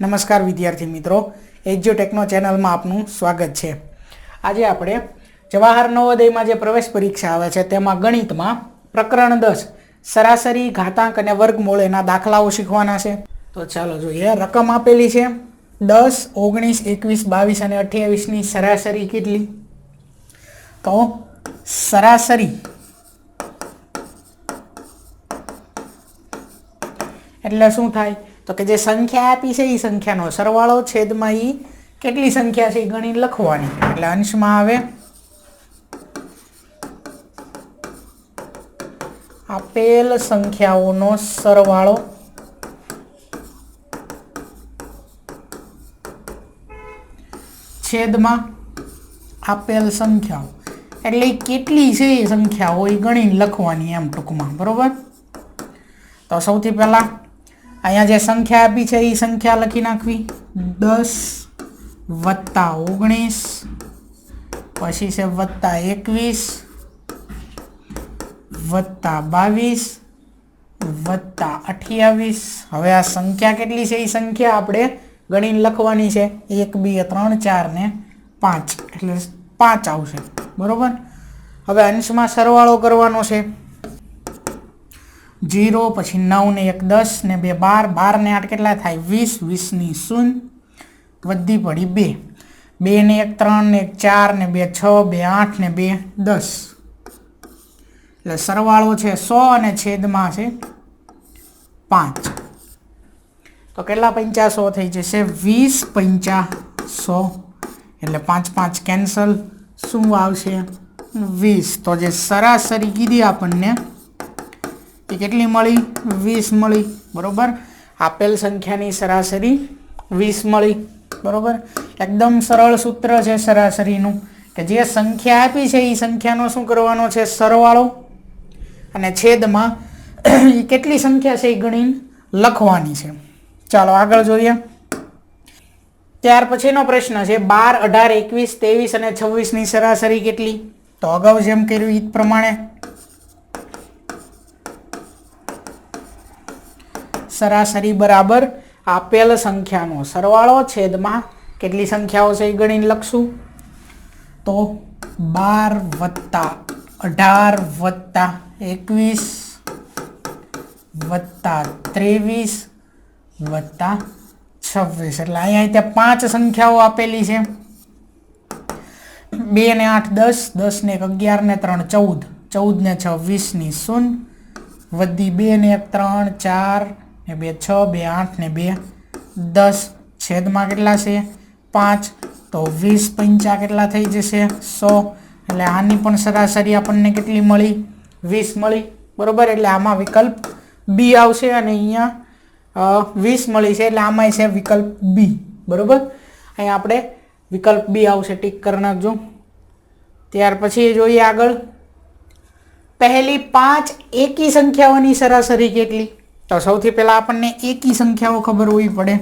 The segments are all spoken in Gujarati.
નમસ્કાર વિદ્યાર્થી મિત્રો, એજ્યુટેકનો ચેનલમાં આપનું સ્વાગત છે। આજે આપણે જવાહર નવોદયમાં જે પ્રવેશ પરીક્ષા આવે છે તેમાં ગણિતમાં પ્રકરણ 10 સરાસરી, ઘાતાંક અને વર્ગમૂળ એના દાખલાઓ શીખવાના છે। તો ચાલો જોઈએ। રકમ આપેલી છે 10, 19, 21, 22 અને 28ની સરાસરી કેટલી? તો સરાસરી એટલે શું થાય? તો કે જે સંખ્યા આપી છે એ સંખ્યાનો સરવાળો છેદમાં એ કેટલી સંખ્યા છે એ ગણી લખવાની। એટલે અંશમાં આવે આપેલ સંખ્યાઓનો સરવાળો છેદમાં આપેલ સંખ્યાઓ, એટલે કેટલી છે એ સંખ્યાઓ એ ગણી લખવાની એમ ટૂંકમાં, બરોબર। તો સૌથી પહેલા અહીંયા જે સંખ્યા આપી છે એ સંખ્યા લખી નાખવી, 10 વત્તા 19, પછી છે વત્તા 21 વત્તા 22 વત્તા 28। હવે આ સંખ્યા કેટલી છે એ સંખ્યા આપણે ગણીને લખવાની છે, 1 2 3 4 ને 5, એટલે 5 આવશે, બરોબર। હવે અંશમાં સરવાળો કરવાનો છે, 0 પછી 9 ને 1 10 ને 2 12, 12 ને 8 કેટલા થાય? 20, 20 ની 0 વધી પડી 2, 2 ને 1 3 ને 1 4 ને 2 6, 2 8 ને 2 10, એટલે સરવાળો છે 100 અને છેદમાં છે 5। તો કેટલા 500 થઈ જશે? 20 5 100, એટલે 5 5 કેન્સલ, શું આવશે? 20। તો જે સરાસરી કીધી આપણને એ કેટલી મળી? 20 મળી, બરોબર। આપેલ સંખ્યાની સરાસરી 20 મળી, બરોબર। એકદમ સરળ સૂત્ર છે સરાસરીનું, કે જે સંખ્યા આપી છે એ સંખ્યાનો શું કરવાનો છે? સરવાળો, અને છેદમાં એ કેટલી સંખ્યા છે એ ગણીને લખવાની છે। ચાલો આગળ જોઈએ। ત્યાર પછીનો પ્રશ્ન છે 12, 18, 21, 23 અને 26ની સરાસરી કેટલી? તો અગાઉ જેમ કર્યું એ પ્રમાણે સરાસરી બરાબર આપેલ સંખ્યાનો સરવાળો છેદમાં કેટલી સંખ્યાઓ છે એ ગણીને લખશું। તો 12 વત્તા 18 વત્તા 21 વત્તા 23 વત્તા 26, એટલે અહીંયા ત્યાં 5 સંખ્યાઓ આપેલી છે, 2 ને 8 10, 10 ને 1 11 ને 3 14, 14 ને 6 20 ની 0 વધી 2 ને 1 3 4 ને 2 6, 2 8 ને 2 10, છેદમાં કેટલા છે? 5। તો 20 5 કેટલા થઈ જશે? 100, એટલે આની પણ સરાસરી આપણને કેટલી મળી? 20 મળી, બરોબર। એટલે આમાં વિકલ્પ બી આવશે, અને અહીંયા 20 મળી છે એટલે આમાં છે વિકલ્પ બી, બરોબર। અહીંયા આપણે વિકલ્પ બી આવશે, ટીક કરી નાખજો। ત્યાર પછી જોઈએ આગળ, પહેલી 5 એકી સંખ્યાઓની સરાસરી કેટલી? તો સૌથી પહેલા આપણને એકી સંખ્યાઓ ખબર હોવી પડે,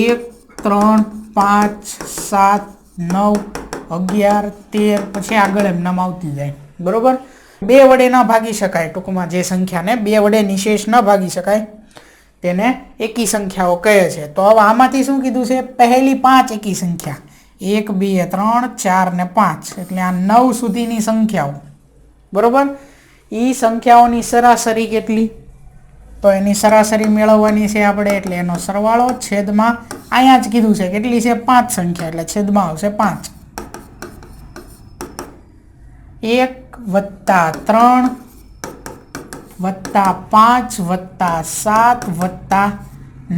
એક 3 5 7 9 11 13, પછી આગળ એમ નામ આવતી જાય, બરોબર। 2 વડે ન ભાગી શકાય, ટૂંકમાં જે સંખ્યાને 2 વડે નિશેષ ન ભાગી શકાય તેને એકી સંખ્યાઓ કહે છે। તો હવે આમાંથી શું કીધું છે? પહેલી 5 એકી સંખ્યા, 1 2 3 4 ને 5, એટલે આ 9 સુધીની સંખ્યાઓ, બરોબર। એ સંખ્યાઓની સરાસરી કેટલી? તો એની સરાસરી મેળવવાની છે આપણે, એટલે એનો સરવાળો છેદમાં અહીંયા જ કીધું છે કેટલી છે? 5 સંખ્યા, એટલે છેદમાં આવશે 5। 1 વત્તા 3 વત્તા 5 વત્તા 7 વત્તા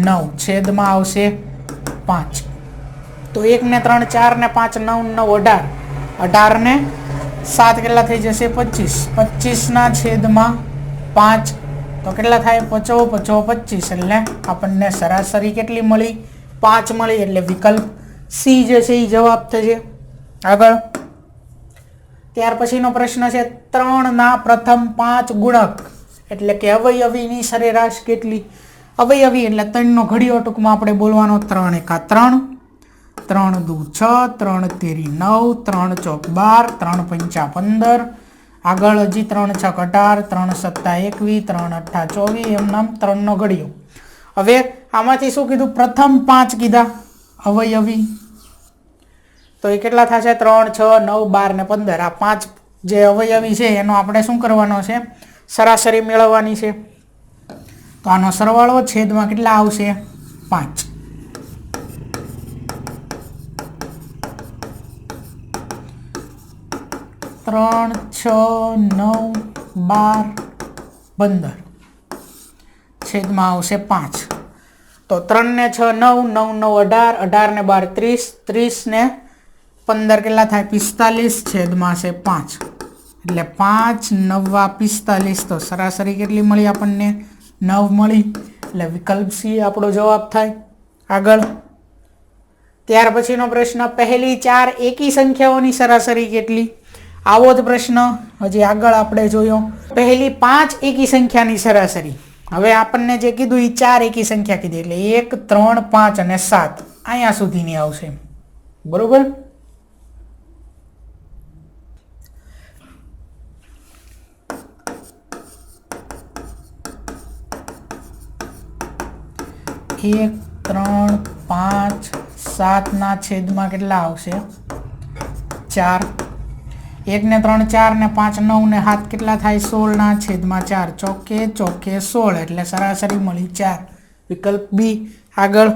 9, છેદમાં આવશે 5। તો 1 ને 3 4 ને 5 9 9 18 ને 7 કેટલા થઈ જશે? 25, 25 ના છેદમાં 5, તો કેટલા થાય? 50 50 25, એટલે આપણને સરાસરી કેટલી મળી? 5 મળી, એટલે વિકલ્પ સી જે છે એ જવાબ થશે। આગળ ત્યાર પછીનો પ્રશ્ન છે 3 ના પ્રથમ 5 ગુણક, એટલે કે અવયવીની સરેરાશ કેટલી? અવયવી એટલે 3 નો ઘડિયો ટૂંકમાં આપણે બોલવાનો, 3 એકા 3, 3 દુ 6, 3 તેરી 9, 3 ચોક 12, 3 પંચા 15 આગળ હજી 3 × 6 = 18, 3 × 7 = 21, 3 × 8 = 24, એમ નામ 3 નો ઘડિયો. હવે આમાંથી શું કીધું? પ્રથમ 5 કીધા અવયવી, તો એ કેટલા થશે? 3, 6, 9, 12 ને 15. આ 5 જે અવયવી છે એનો આપણે શું કરવાનો છે? સરાસરી મેળવવાની છે. તો આનો સરવાળો છેદમાં કેટલા આવશે? 5. ત્રણ, 6, 9, 12, 15 છેદમાં આવશે 5. તો 3 ને 6 9, 9 9 18, 18 ને 12 30, 30 ને 15 કેટલા થાય? 45 છેદમાં છે 5. એટલે 5 × 9 = 45. તો સરાસરી કેટલી મળી આપણને? 9 મળી. એટલે વિકલ્પ સી આપણો જવાબ થાય. આગળ ત્યાર પછીનો પ્રશ્ન, પહેલી 4 એકી સંખ્યાઓની સરાસરી કેટલી? આવો જ પ્રશ્ન હજી આગળ આપણે જોયો. પહેલી 5 એકી સંખ્યાની સરાસરી. હવે આપણને જે કીધું એ 4 એકી સંખ્યા કીધી, એટલે 1, 3, 5 અને 7 અહીંયા સુધીની આવશે. બરોબર? એક, 3, 5, 7 ના છેદમાં કેટલા આવશે? 4. 1 ને 3 4 ને 5 9 ને 7 કેટલા થાય? 16 ના છેદમાં 4. ચોકે ચોકે 16. એટલે સરાસરી મળી 4. વિકલ્પ બી. આગળ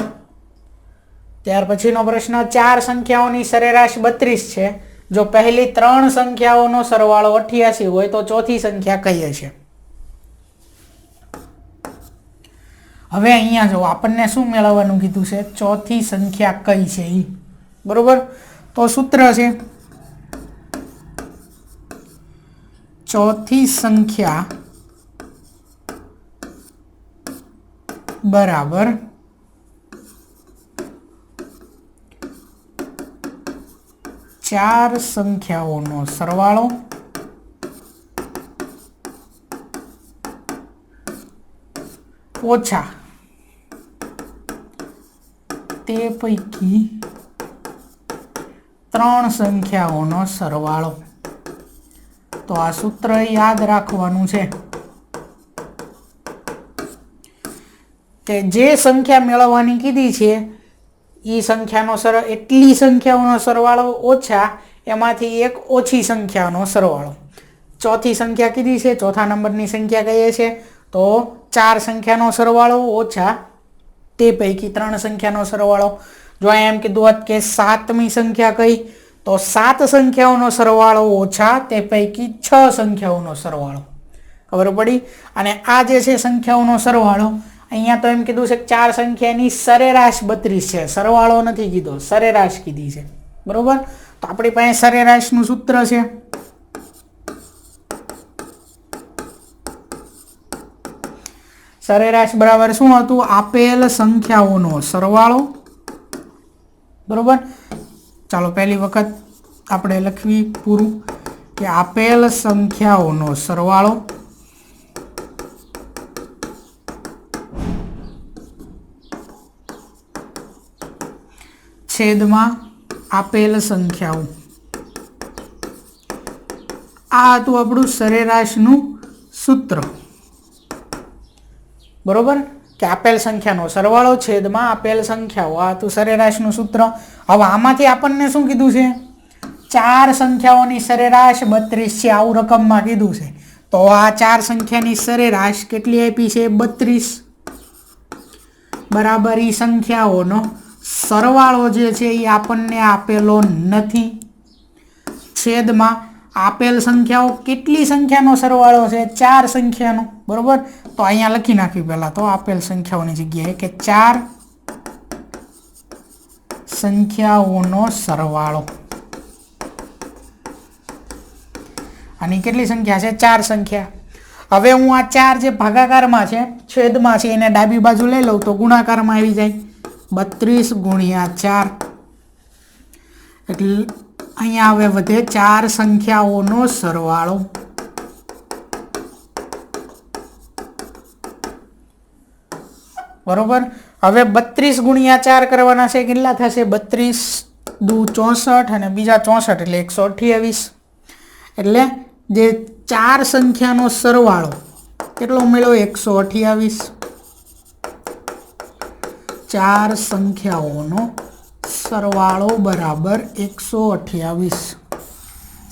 ત્યાર પછીનો પ્રશ્ન, 4 સંખ્યાઓની સરેરાશ 32 છે. જો પહેલી 3 સંખ્યાઓનો સરવાળો 88 હોય તો ચોથી સંખ્યા કઈ હશે? હવે અહીંયા જો આપણને શું મેળવવાનું કીધું છે? ચોથી સંખ્યા કઈ છે ઈ. બરોબર? તો સૂત્ર છે ચોથી સંખ્યા બરાબર ચાર સંખ્યાઓનો સરવાળો ઓછા તે પૈકી 3 સંખ્યાઓનો સરવાળો. તો આ સૂત્ર યાદ રાખવાનું છે કે જે સંખ્યા મેળવવાની કીધી છે એ સંખ્યાનો એટલી સંખ્યાઓનો સરવાળો ઓછા એમાંથી એક ઓછી સંખ્યાનો સરવાળો. ચોથી સંખ્યા કીધી છે, ચોથા નંબરની સંખ્યા કહીએ છે તો 4 સંખ્યાનો સરવાળો ઓછા તે પૈકી 3 સંખ્યાનો સરવાળો. જો એમ કીધું હોત કે 7મી સંખ્યા કઈ, તો 7 સંખ્યાઓનો સરવાળો ઓછા તે પૈકી 6 સંખ્યાઓનો સરવાળો. ખબર પડી? અને આ જે છે સંખ્યાઓનો સરવાળો, અહીંયા તો એમ કીધું છે કે 4 સંખ્યાની સરેરાશ 32 છે, સરવાળો નથી કીધો, સરેરાશ કીધી છે. બરોબર? તો આપણી પાસે સરેરાશનું સૂત્ર છે સરેરાશ બરાબર શું હતું? આપેલ સંખ્યાઓનો સરવાળો. બરોબર? ચાલો પહેલી વખત આપણે લખવી પૂરું કે આપેલ સંખ્યાઓનો સરવાળો છેદમાં આપેલ સંખ્યાઓ. આ હતું આપણું સરેરાશનું સૂત્ર. બરોબર? કે આપેલ સંખ્યાનો સરવાળો છેદમાં આપેલ સંખ્યાઓ. આ હતું સરેરાશનું સૂત્ર. હવે આમાંથી આપણને શું કીધું છે? 4 સંખ્યાઓની સરેરાશ 32 છે, આવું રકમમાં કીધું છે. તો આ 4 સંખ્યાની સરેરાશ કેટલી આપી છે? 32 બરાબર ઈ સંખ્યાઓનો સરવાળો જે છે એ આપણને આપેલો નથી. છેદમાં આપેલ સંખ્યાઓ કેટલી સંખ્યાનો સરવાળો છે? 4 સંખ્યાનો. બરોબર? તો અહીંયા લખી નાખી પહેલા તો આપેલ સંખ્યાઓની જગ્યાએ કે 4 સંખ્યાઓનો સરવાળો. આની કેટલી સંખ્યા છે? 4 સંખ્યા. હવે હું આ 4 જે ભાગાકારમાં છે, છેદમાં છે, એને ડાબી બાજુ લઈ લઉં તો ગુણાકારમાં આવી જાય. 32 × 4 એટલે અહીંયા હવે વધે 4 સંખ્યાઓનો સરવાળો. બરોબર? હવે 32 × 4 કરવાના છે. કેટલા થશે? 32 દુ 64 અને બીજા 64 એટલે 128. એટલે જે 4 સંખ્યાનો સરવાળો કેટલો મળ્યો 128। 4 સંખ્યાઓનો સરવાળો બરાબર 128।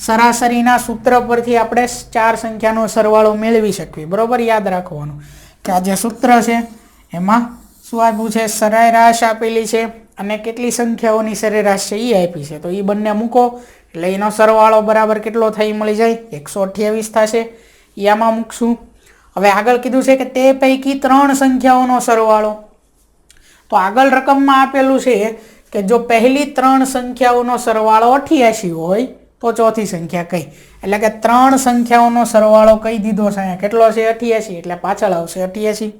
સરાસરીના સૂત્ર પરથી આપણે 4 સંખ્યાનો સરવાળો મેળવી શકીએ। બરોબર, યાદ રાખવાનું કે આ જે સૂત્ર છે એમાં શું આપ્યું છે, સરેરાશ આપેલી છે અને કેટલી સંખ્યાઓની સરેરાશ છે એ આપી છે, તો એ બંને મૂકો એટલે એનો સરવાળો બરાબર કેટલો થઈ મળી જાય 128 થશે। એ આમાં મૂકશું। હવે આગળ કીધું છે કે તે પૈકી 3 સંખ્યાઓનો સરવાળો, તો આગળ રકમમાં આપેલું છે કે જો પહેલી 3 સંખ્યાઓનો સરવાળો 88 હોય તો ચોથી સંખ્યા કઈ, એટલે કે 3 સંખ્યાઓનો સરવાળો કઈ દીધો છે અહીંયા કેટલો છે 88, એટલે પાછળ આવશે 88।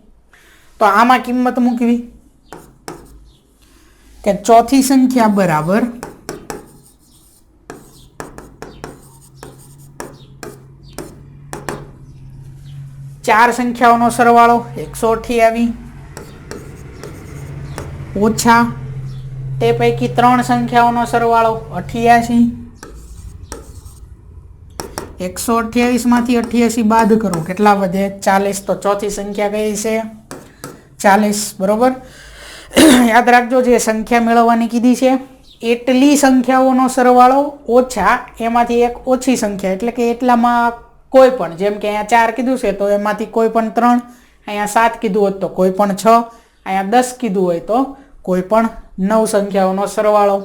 તો આમાં કિંમત મૂકવી કે ચોથી સંખ્યા બરાબર 4 સંખ્યાઓનો સરવાળો 128 ઓછા તે પૈકી 3 સંખ્યાઓનો સરવાળો 88। 128 માંથી 88 બાદ કરો કેટલા વધે 40, તો ચોથી સંખ્યા કઈ છે 40। બરોબર, યાદ રાખજો જે સંખ્યા મેળવવાની કીધી છે એટલી સંખ્યાઓનો સરવાળો ઓછા એમાંથી એક ઓછી સંખ્યા, એટલે કે એટલામાં કોઈ પણ, જેમ કે અહીંયા 4 કીધું છે તો એમાંથી કોઈ પણ 3, અહીંયા 7 કીધું હોય તો કોઈ પણ 6, અહીંયા 10 કીધું હોય તો કોઈ પણ 9 સંખ્યાઓનો સરવાળો।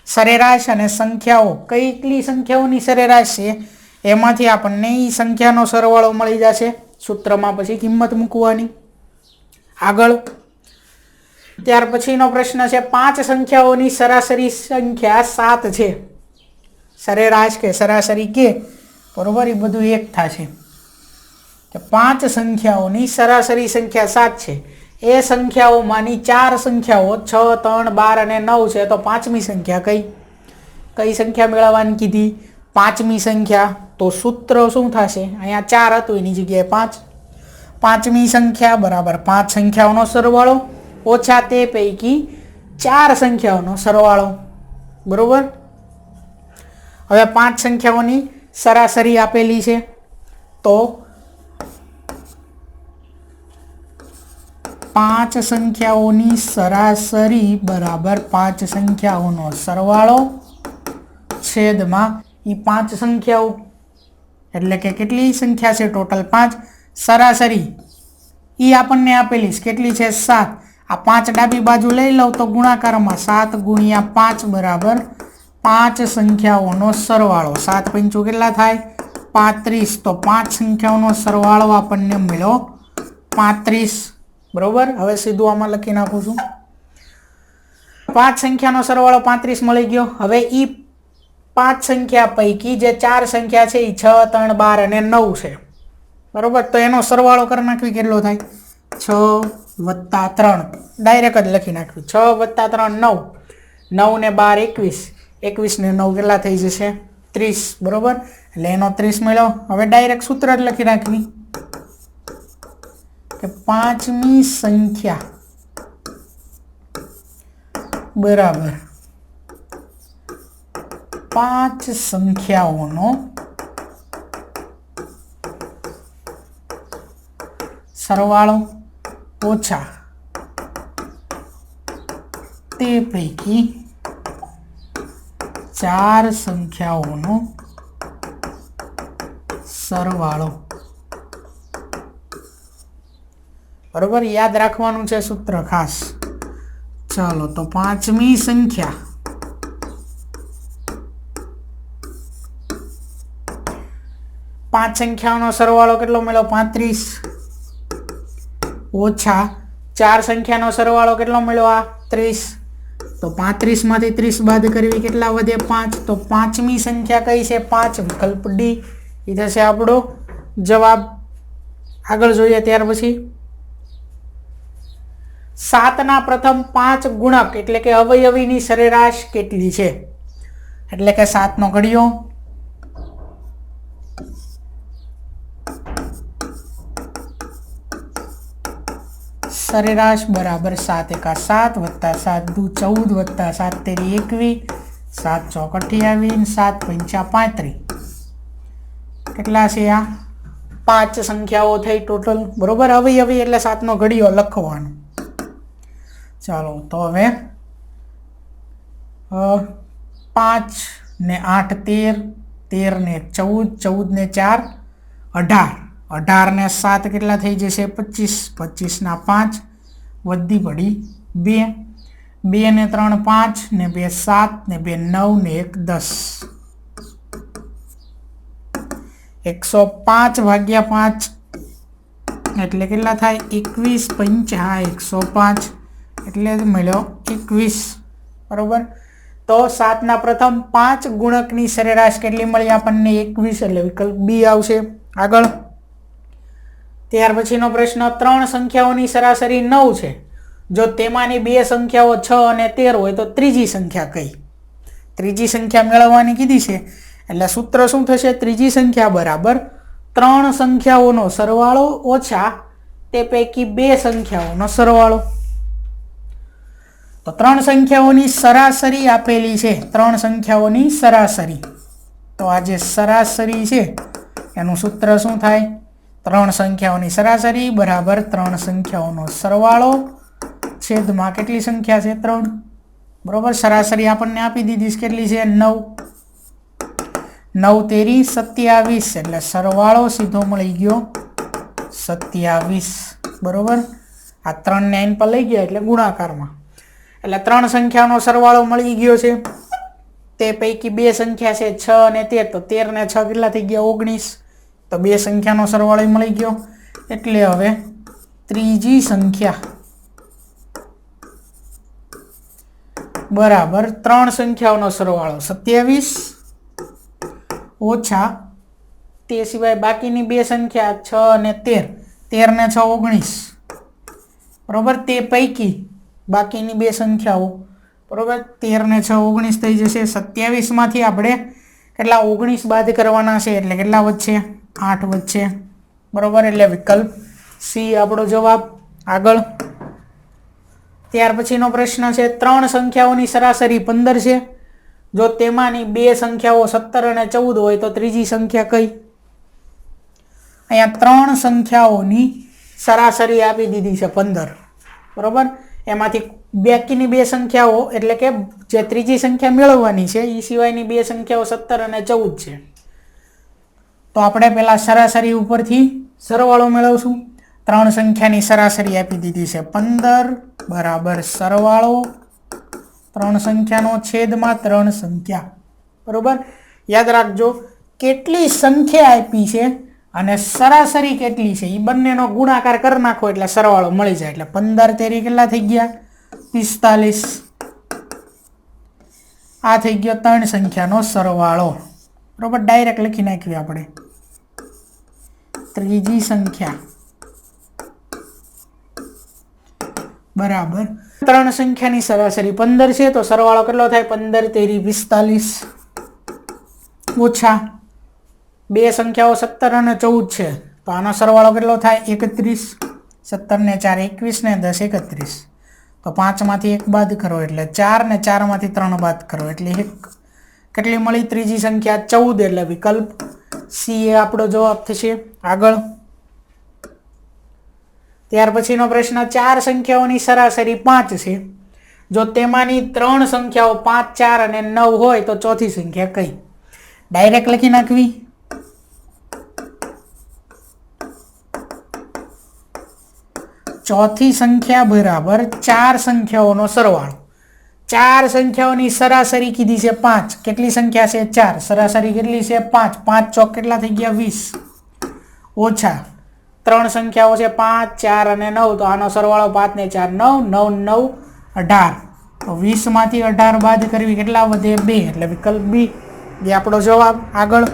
સરેરાશ અને સંખ્યાઓ કેટલી સંખ્યાઓની સરેરાશ છે એમાંથી આપણને એ સંખ્યાનો સરવાળો મળી જશે। સૂત્રમાં પછી કિંમત મૂકવાની। આગળ ત્યાર પછીનો પ્રશ્ન છે 5 સંખ્યાઓની સરાસરી સંખ્યા 7 છે, સરેરાશ કે સરાસરી કે, બરોબર, એ બધું એક થશે કે 5 સંખ્યાઓની સરાસરી સંખ્યા 7 છે। એ સંખ્યાઓમાંની 4 સંખ્યાઓ 6, 3, 12 અને 9 છે, તો પાંચમી સંખ્યા કઈ સંખ્યા મેળવવાની કીધી 5મી સંખ્યા। તો સૂત્ર શું થશે, અહીંયા 4 હતું એની જગ્યાએ 5, પાંચમી સંખ્યા બરાબર 5 સંખ્યાઓનો સરવાળો ઓછા તે પૈકી 4 સંખ્યાઓનો સરવાળો। બરોબર, હવે 5 સંખ્યાઓની સરાસરી આપેલી છે તો 5 સંખ્યાઓની સરાસરી બરાબર 5 સંખ્યાઓનો સરવાળો છેદમાં એ 5 સંખ્યાઓ, એટલે કે કેટલી સંખ્યા છે ટોટલ 5, સરાસરી એ આપણને આપેલી છે કેટલી છે 7। આ 5 ડાબી બાજુ લઈ લઉં તો ગુણાકારમાં 7 ગુણ્યા 5 બરાબર 5 સંખ્યાઓનો સરવાળો, 7 પંચું કેટલા થાય 35, તો 5 સંખ્યાઓનો સરવાળો આપણને મળ્યો 35। બરોબર, હવે સીધું આમાં લખી નાખું છું, 5 સંખ્યાનો સરવાળો 35 મળી ગયો। હવે એ 5 સંખ્યા પૈકી જે 4 સંખ્યા છે એ 6, 3, 12 અને 9 છે, બરોબર, તો એનો સરવાળો કરી નાખવી કેટલો થાય 6 વત્તા 3, ડાયરેક્ટ જ લખી નાખ્યું 6 વત્તા 3 9, 9 ને 12 21, 21 ને 9 કેટલા થઈ જશે 30। બરોબર, એટલે એનો 30 મળ્યો। હવે ડાયરેક્ટ સૂત્ર જ લખી નાખવી કે 5મી સંખ્યા બરાબર 5 સંખ્યાઓનો સરવાળો ઓછા તે પૈકી 4 સંખ્યાઓનો સરવાળો। બરોબર, યાદ રાખવાનું છે સૂત્ર ખાસ। ચાલો, તો 5મી સંખ્યા પાંચ સંખ્યાઓનો સરવાળો કેટલો મળ્યો 35 ઓછા 4 સંખ્યાનો સરવાળો કેટલો મળ્યો આ 30, તો 35 માંથી 30 બાદ કરવી કેટલા વધે 5, તો 5મી સંખ્યા કઈ છે 5, વિકલ્પ ડી એ થશે આપણો જવાબ। આગળ જોઈએ ત્યાર પછી 7ના પ્રથમ 5 ગુણક એટલે કે અવયવીની સરેરાશ કેટલી છે, એટલે કે 7નો ઘડિયો સરેરાશ બરાબર 7 એકા 7 વત્તા 7 દુ 14 વત્તા 7 તેરી 21, 7 ચોક 28, 7 પંચા 35, કેટલા છે આ 5 સંખ્યાઓ થઈ ટોટલ, બરોબર. અવયવી એટલે 7નો ઘડિયો લખવાનો. ચાલો તો હવે 5 ને 8 13, 13 ને 14, 14 ને 4 18, 18 ને 7 કેટલા થઈ જશે 25, 25 ના 5 વધી પડી 2, 2 ને 3 5 ને 2 7 ને 2 9 ને 1 10. 105 ભાગ્યા 5 એટલે કેટલા થાય 21, 5 105 એટલે મળ્યો 21, બરોબર. તો 7ના પ્રથમ 5 ગુણકની સરેરાશ કેટલી મળી આપણને 21 એટલે વિકલ્પ બી આવશે. આગળ ત્યાર પછીનો પ્રશ્ન 3 સંખ્યાઓની સરાસરી 9 છે. જો તેમાંની 2 સંખ્યાઓ 6 અને 13 હોય તો ત્રીજી સંખ્યા કઈ? ત્રીજી સંખ્યા મેળવવાની કીધી છે એટલે સૂત્ર શું થશે? ત્રીજી સંખ્યા બરાબર 3 સંખ્યાઓનો સરવાળો ઓછા તે પૈકી 2 સંખ્યાઓનો સરવાળો. તો 3 સંખ્યાઓની સરાસરી આપેલી છે, 3 સંખ્યાઓની સરાસરી. તો આ જે સરાસરી છે એનું સૂત્ર શું થાય? 3 સંખ્યાઓની સરાસરી બરાબર 3 સંખ્યાઓનો સરવાળો છેદમાં કેટલી સંખ્યા છે 3, બરોબર. સરાસરી આપણને આપી દીધી છે કેટલી છે 9, 9 તેરી 27 એટલે સરવાળો સીધો મળી ગયો 27, બરોબર. આ 3 ને 9 પર લઈ ગયા એટલે ગુણાકારમાં, એટલે 3 સંખ્યાનો સરવાળો મળી ગયો છે. તે પૈકી 2 સંખ્યા છે 6 અને 13, તો 13 ને 6 કેટલા થઈ ગયા 19, તો 2 સંખ્યાનો સરવાળો મળી ગયો. એટલે હવે ત્રીજી સંખ્યા બરાબર 3 સંખ્યાઓનો સરવાળો 27 ઓછા તે સિવાય બાકીની 2 સંખ્યા 6 અને 13, 13 ને 6 19, બરોબર. તે પૈકી બાકીની 2 સંખ્યાઓ, બરોબર. 13 ને 6 19 થઈ જશે. 27 માંથી આપણે કેટલા 19 બાદ કરવાના છે એટલે કેટલા વધશે 8 વધશે, બરોબર. એટલે વિકલ્પ સી આપણો જવાબ. આગળ ત્યાર પછીનો પ્રશ્ન છે 3 સંખ્યાઓની સરાસરી 15 છે. જો તેમાંની 2 સંખ્યાઓ 17 અને 14 હોય તો ત્રીજી સંખ્યા કઈ? અહીંયા 3 સંખ્યાઓની સરાસરી આપી દીધી છે 15, બરોબર. એમાંથી બાકીની 2 સંખ્યાઓ એટલે કે જે ત્રીજી સંખ્યા મેળવવાની છે એ સિવાયની 2 સંખ્યાઓ 17 અને 14 છે. તો આપણે પહેલા સરાસરી ઉપરથી સરવાળો મેળવશું. 3 સંખ્યાની સરાસરી આપી દીધી છે 15 બરાબર સરવાળો 3 સંખ્યાનો છેદમાં 3 સંખ્યા, બરોબર. યાદ રાખજો કેટલી સંખ્યા આપી છે અને સરાસરી કેટલી છે એ બંનેનો ગુણાકાર કરી નાખો એટલે સરવાળો મળી જાય. એટલે 15 તેરી કેટલા થઈ ગયા 45, આ થઈ ગયો 3 સંખ્યાનો સરવાળો, બરોબર. ડાયરેક્ટ લખી નાખ્યું આપણે ત્રીજી સંખ્યા બરાબર 3 સંખ્યાની સરાસરી 15 છે તો સરવાળો કેટલો થાય 15 તેરી 45 ઓછા 2 સંખ્યાઓ 17 અને 14 છે તો આનો સરવાળો કેટલો થાય 31, 17 ને 4 21 ને 10 31, તો 5 માંથી 1 બાદ કરો એટલે 4 ને 4 માંથી 3 બાદ કરો એટલે 1. કેટલી મળી ત્રીજી સંખ્યા 14, એટલે વિકલ્પ સી એ આપણો જવાબ થશે. આગળ ત્યાર પછીનો પ્રશ્ન 4 સંખ્યાઓની સરાસરી 5 છે. જો તેમાંની 3 સંખ્યાઓ 5, 4 અને 9 હોય તો ચોથી સંખ્યા કઈ? ડાયરેક્ટ લખી નાખવી. ચોથી સંખ્યા બરાબર 4 સંખ્યાઓનો સરવાળો. 4 સંખ્યાઓની સરાસરી કીધી છે 5. કેટલી સંખ્યા છે 4, સરાસરી કેટલી છે 5, 5 ચોક કેટલા થઈ ગયા 20 ઓછા 3 સંખ્યાઓ છે 5, 4 અને 9, તો આનો સરવાળો 5 ને 4 9, 9 9 18, તો 20 માંથી 18 બાદ કરવી કેટલા વધે 2, એટલે વિકલ્પ બી જે આપણો જવાબ. આગળ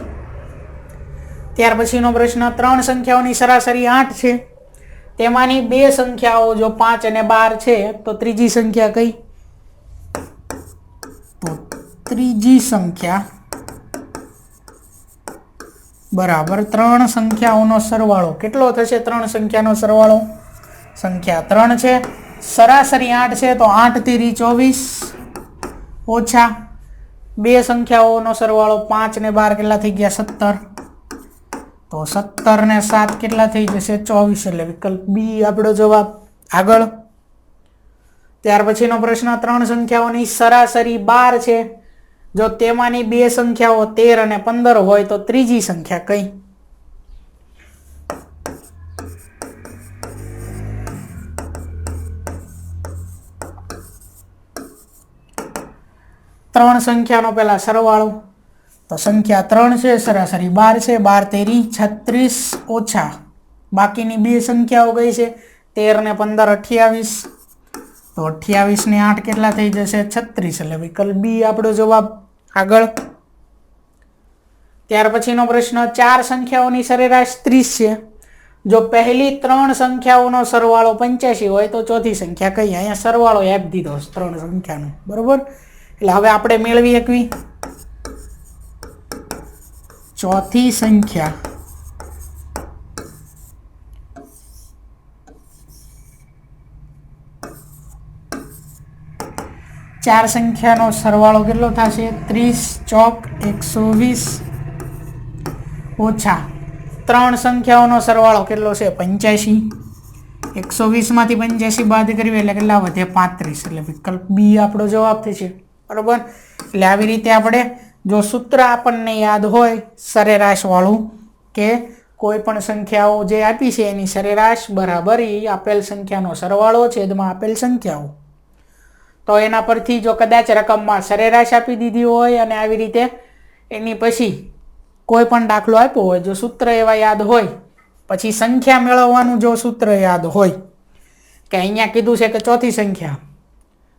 ત્યાર પછીનો પ્રશ્ન 3 સંખ્યાઓની સરાસરી 8 છે. તેમાંની 2 સંખ્યાઓ જો 5 અને 12 છે તો ત્રીજી સંખ્યા કઈ? તો ત્રીજી સંખ્યા બરાબર 3 સંખ્યાઓનો સરવાળો કેટલો થશે? 3 સંખ્યાનો સરવાળો, સંખ્યા 3 છે, સરાસરી 8 છે તો 8 તેરી 24 ઓછા 2 સંખ્યાઓનો સરવાળો 5 ને 12 કેટલા થઈ ગયા 17, તો 17 ને 7 કેટલા થઈ જશે 24 એટલે વિકલ્પ બી આપણો જવાબ। આગળ ત્યાર પછીનો પ્રશ્ન 3 સંખ્યાઓની સરાસરી 12 છે। જો તેમાંની બે સંખ્યાઓ 13 અને 15 હોય તો ત્રીજી સંખ્યા કઈ? ત્રણ સંખ્યાનો પહેલા સરવાળો, તો સંખ્યા 3 છે, સરાસરી 12 છે, 12 તેરી 36 ઓછા બાકીની બે સંખ્યાઓ કઈ છે 13 ને 15 28, તો 28 ને 8 કેટલા થઈ જશે 36 એટલે વિકલ્પ બી આપણો જવાબ। આગળ ત્યાર પછીનો પ્રશ્ન 4 સંખ્યાઓની સરેરાશ 30 છે। જો પહેલી 3 સંખ્યાઓનો સરવાળો 85 હોય તો ચોથી સંખ્યા કઈ? અહીંયા સરવાળો આપી દીધો 3 સંખ્યાનો, બરોબર। એટલે હવે આપણે મેળવી શકવી ચોથી સંખ્યા। ચાર સંખ્યાનો સરવાળો કેટલો થશે 30 ચોક 120 ઓછા 3 સંખ્યાઓનો સરવાળો કેટલો છે 85, 120 માંથી 85 બાદ કરવી એટલે કેટલા વધે 35 એટલે વિકલ્પ બી આપણો જવાબ થશે, બરોબર। એટલે આવી રીતે આપણે જો સૂત્ર આપણને યાદ હોય સરેરાશ વાળું કે કોઈ પણ સંખ્યાઓ જે આપી છે એની સરેરાશ બરાબર એ આપેલ સંખ્યાનો સરવાળો છેદમાં આપેલ સંખ્યાઓ, તો એના પરથી જો કદાચ રકમમાં સરેરાશ આપી દીધી હોય અને આવી રીતે એની પછી કોઈ પણ દાખલો આપ્યો હોય, જો સૂત્ર એવા યાદ હોય, પછી સંખ્યા મેળવવાનું જો સૂત્ર યાદ હોય કે અહીંયા કીધું છે કે ચોથી સંખ્યા,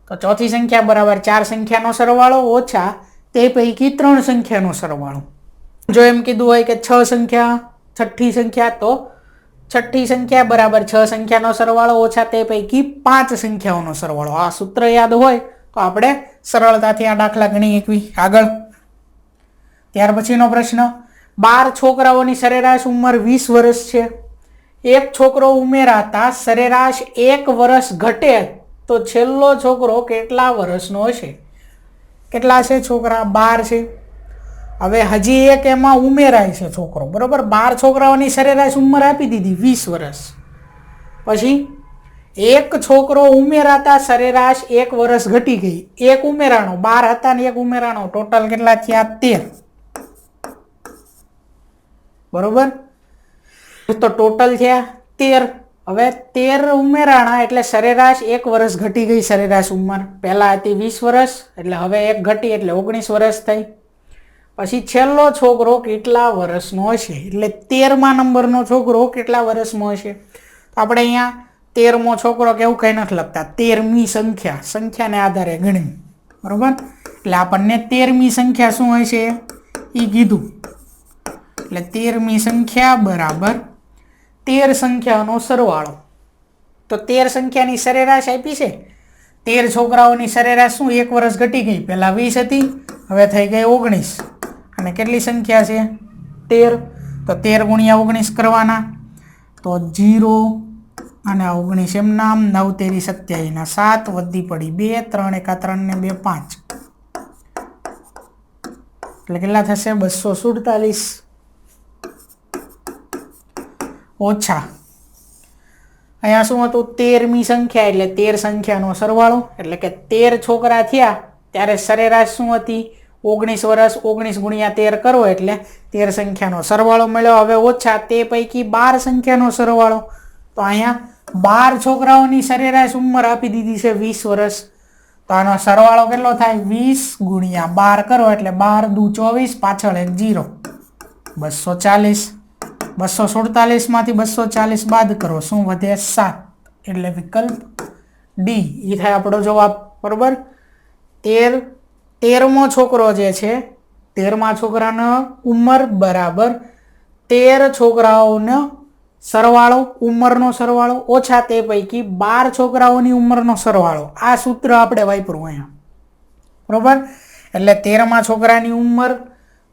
તો ચોથી સંખ્યા બરાબર 4 સંખ્યાનો સરવાળો ઓછા તે પૈકી 3 સંખ્યાનો સરવાળો। જો એમ કીધું હોય કે 6 સંખ્યા છઠ્ઠી સંખ્યા, તો છઠ્ઠી સંખ્યા બરાબર 6 સંખ્યાનો સરવાળો ઓછા તે પૈકી 5 સંખ્યાઓનો સરવાળો। આ સૂત્ર યાદ હોય તો આપણે સરળતાથી આ દાખલા ગણી શકવી। આગળ ત્યાર પછીનો પ્રશ્ન 12 છોકરાઓની સરેરાશ ઉંમર 20 વર્ષ છે। એક છોકરો ઉમેરાતા સરેરાશ 1 વર્ષ ઘટે તો છેલ્લો છોકરો કેટલા વર્ષનો હશે? કેટલા છે છોકરા 12 છે, હવે હજી એક એમાં ઉમેરાય છે છોકરો, બરોબર। 12 છોકરાઓની સરેરાશ ઉંમર આપી દીધી 20 વર્ષ, પછી એક છોકરો ઉમેરાતા સરેરાશ 1 વર્ષ ઘટી ગઈ, એક ઉમેરાણો 12 હતા ને એક ઉમેરાણો ટોટલ કેટલા થયા 13, બરોબર। તો ટોટલ થયા 13, હવે 13 ઉમેરાણા એટલે સરેરાશ 1 વર્ષ ઘટી ગઈ સરેરાશ ઉંમર, પહેલા હતી 20 વર્ષ એટલે હવે એક ઘટી એટલે 19 વર્ષ થઈ, પછી છેલ્લો છોકરો કેટલા વર્ષનો હશે એટલે 13મા નંબરનો છોકરો કેટલા વર્ષનો હશે? તો આપણે અહીંયા 13મો છોકરો કે એવું કંઈ નથી લખતા, 13મી સંખ્યા, સંખ્યાને આધારે ગણી, બરોબર। એટલે આપણને 13મી સંખ્યા શું હશે એ કીધું, એટલે 13મી સંખ્યા બરાબર 13 સંખ્યાનો સરવાળો, તો 13 સંખ્યાની સરેરાશ આપી છે, 13 છોકરાઓની સરેરાશ શું 1 વર્ષ ઘટી ગઈ, પહેલા 20 હતી હવે થઈ ગઈ 19, અને કેટલી સંખ્યા છે 13, તો 13 ગુણ્યા 19 કરવાના, તો 0 અને 19 એમ નામ, 9 તેરી 27 ના 7 વધી પડી 2, 3 એકા 3 ને 2 5 એટલે કેટલા થશે 247 ઓછા અહીંયા શું હતું 13મી સંખ્યા એટલે 13 સંખ્યાનો સરવાળો, એટલે કે 13 છોકરા થયા ત્યારે સરેરાશ શું હતી 19 વર્ષ, 19 ગુણ્યા 13 કરો એટલે 13 સંખ્યાનો સરવાળો મળ્યો। હવે ઓછા તે પૈકી 12 સંખ્યાનો સરવાળો, તો અહીંયા 12 છોકરાઓની સરેરાશ ઉંમર આપી દીધી છે 20 વર્ષ, તો આનો સરવાળો કેટલો થાય 20 ગુણ્યા 12 કરો એટલે 12 દુ 24, પાછળ એક 0, 240, 247 માંથી 240 બાદ કરો શું વધે 7 એટલે વિકલ્પ ડી એ થાય આપણો જવાબ, બરોબર। 13મો છોકરો જે છે 13મા છોકરાનો ઉંમર બરાબર 13 છોકરાઓનો સરવાળો, ઉંમરનો સરવાળો ઓછા તે પૈકી 12 છોકરાઓની ઉંમરનો સરવાળો, આ સૂત્ર આપણે વાપર્યું અહીંયા, બરોબર। એટલે 13મા છોકરાની ઉંમર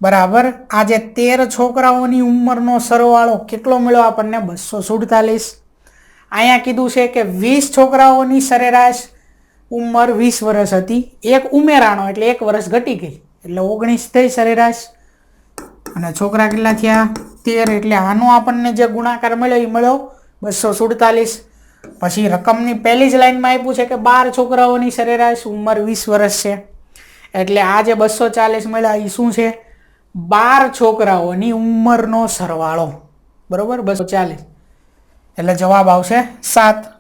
બરાબર આજે 13 છોકરાઓની ઉંમરનો સરવાળો કેટલો મળ્યો આપણને 247, અહીંયા કીધું છે કે 20 છોકરાઓની સરેરાશ ઉંમર 20 વર્ષ હતી, એક ઉમેરાણો એટલે 1 વર્ષ ઘટી ગઈ એટલે 19 થઈ સરેરાશ, અને છોકરા કેટલા થયા 13 એટલે આનો આપણને જે ગુણાકાર મળ્યો એ મળ્યો 247. પછી રકમની પહેલી જ લાઈનમાં આપ્યું છે કે 12 છોકરાઓની સરેરાશ ઉંમર 20 વર્ષ છે, એટલે આ જે 240 મળ્યા એ શું છે? 12 છોકરાઓની ઉંમરનો સરવાળો, બરોબર. 240 એટલે જવાબ આવશે 7.